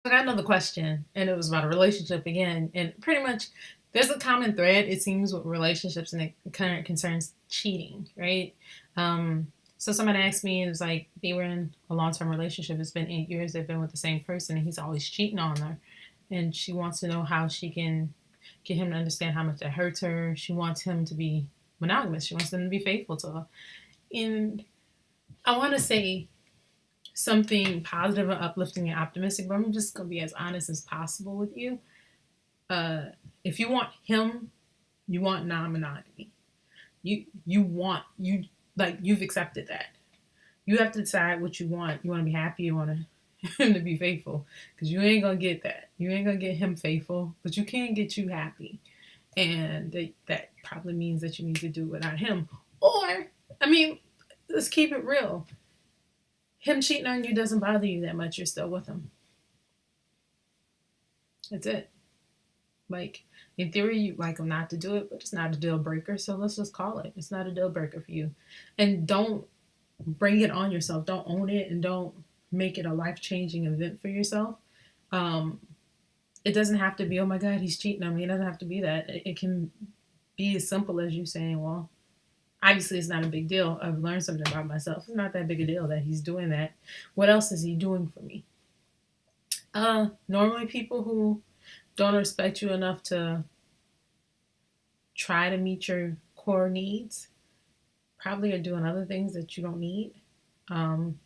I got another question, and it was about a relationship again. And pretty much, there's a common thread, it seems, with relationships and it current concerns cheating, right? So somebody asked me, it was like they were in a long term relationship. It's been 8 years. They've been with the same person, and he's always cheating on her. And she wants to know how she can get him to understand how much that hurts her. She wants him to be monogamous. She wants him to be faithful to her. And I want to say something positive and uplifting and optimistic, but I'm just gonna be as honest as possible with you. Uh, if you want him, you want non-monogamy. You want you like you've accepted that. You have to decide what you want. You want to be happy. You want him to be faithful, because you ain't gonna get that. You ain't gonna get him faithful, but you can get you happy, and that probably means that you need to do it without him. Or, I mean, let's keep it real. Him cheating on you doesn't bother you that much. You're still with him. That's it. Like, in theory, you like him not to do it, but it's not a deal breaker. So let's just call it. It's not a deal breaker for you. And don't bring it on yourself. Don't own it, and don't make it a life changing event for yourself. Um, it doesn't have to be, oh my God, he's cheating on me. It doesn't have to be that. It can be as simple as you saying, well, obviously it's not a big deal. I've learned something about myself. It's not that big a deal that he's doing that. What else is he doing for me? Normally people who don't respect you enough to try to meet your core needs probably are doing other things that you don't need. Um,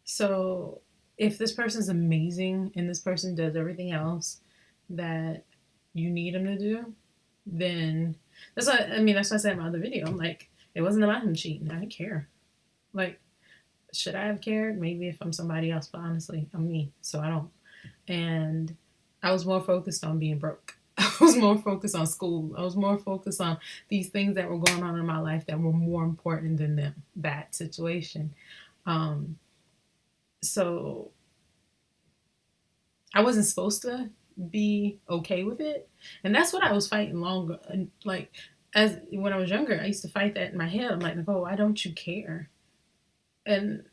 so if this person's amazing and this person does everything else that you need him to do, then that's what I said in my other video. I'm like, it wasn't about him cheating. I didn't care. Like, should I have cared? Maybe if I'm somebody else, but honestly, I'm me, so I don't. And I was more focused on being broke. I was more focused on school. I was more focused on these things that were going on in my life that were more important than that situation. Um, so I wasn't supposed to be okay with it, and that's what I was fighting longer. And like, as when I was younger, I used to fight that in my head. I'm like, Nicole, why don't you care? And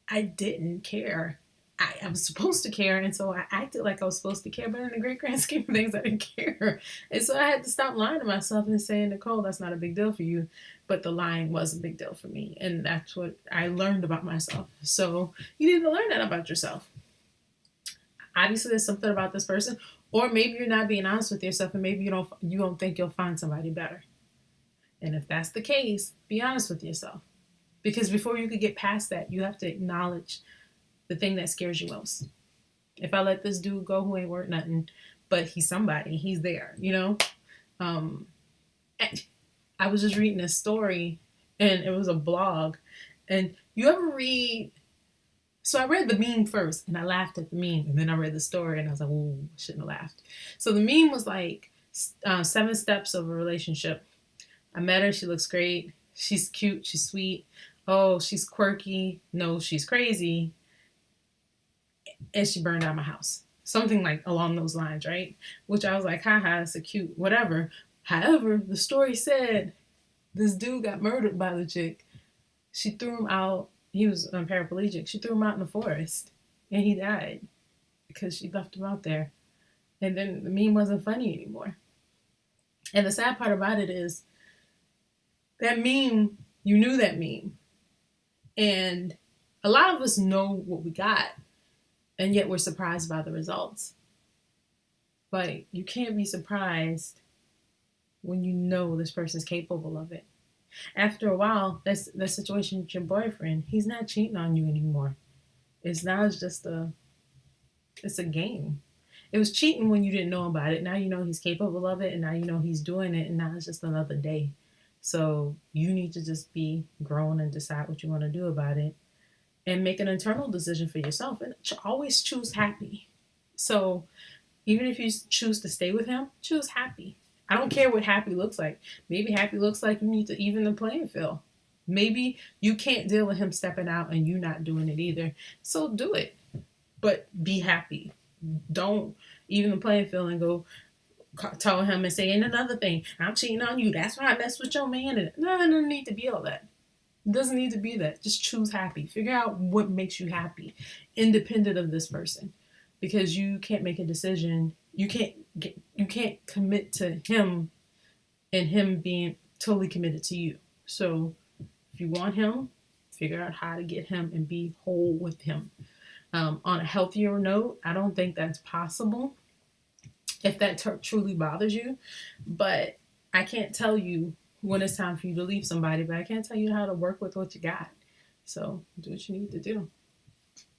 I didn't care. I was supposed to care, and so I acted like I was supposed to care, but in the great grand scheme of things, I didn't care. And so I had to stop lying to myself and saying, Nicole, that's not a big deal for you. But the lying was a big deal for me, and that's what I learned about myself. So you need to learn that about yourself. Obviously, there's something about this person, or maybe you're not being honest with yourself, and maybe you don't think you'll find somebody better. And if that's the case, be honest with yourself. Because before you could get past that, you have to acknowledge the thing that scares you most. If I let this dude go who ain't worth nothing, but he's somebody, he's there, you know? Um, I was just reading a story, and it was a blog. And you ever read? So I read the meme first, and I laughed at the meme, and then I read the story, and I was like, "Oh, I shouldn't have laughed." So the meme was like 7 steps of a relationship. I met her. She looks great. She's cute. She's sweet. Oh, she's quirky. No, she's crazy. And she burned down my house. Something like along those lines, right? Which I was like, haha, it's a cute whatever. However, the story said this dude got murdered by the chick. She threw him out. He was paraplegic. She threw him out in the forest, and he died because she left him out there. And then the meme wasn't funny anymore. And the sad part about it is that meme, you knew that meme. And a lot of us know what we got, and yet we're surprised by the results. But you can't be surprised when you know this person's capable of it. After a while, that's the situation with your boyfriend. He's not cheating on you anymore. It's now it's a game. It was cheating when you didn't know about it. Now you know he's capable of it, and now you know he's doing it, and now it's just another day. So you need to just be grown and decide what you want to do about it, and make an internal decision for yourself, and always choose happy. So even if you choose to stay with him, choose happy. I don't care what happy looks like. Maybe happy looks like you need to even the playing field. Maybe you can't deal with him stepping out and you not doing it either. So do it. But be happy. Don't even the playing field and go tell him and say, and another thing, I'm cheating on you. That's why I mess with your man. And no, no need to be all that. It doesn't need to be that. Just choose happy. Figure out what makes you happy, independent of this person, because you can't make a decision. You can't commit to him and him being totally committed to you. So if you want him, figure out how to get him and be whole with him. On a healthier note, I don't think that's possible if that truly bothers you. But I can't tell you when it's time for you to leave somebody, but I can't tell you how to work with what you got. So do what you need to do.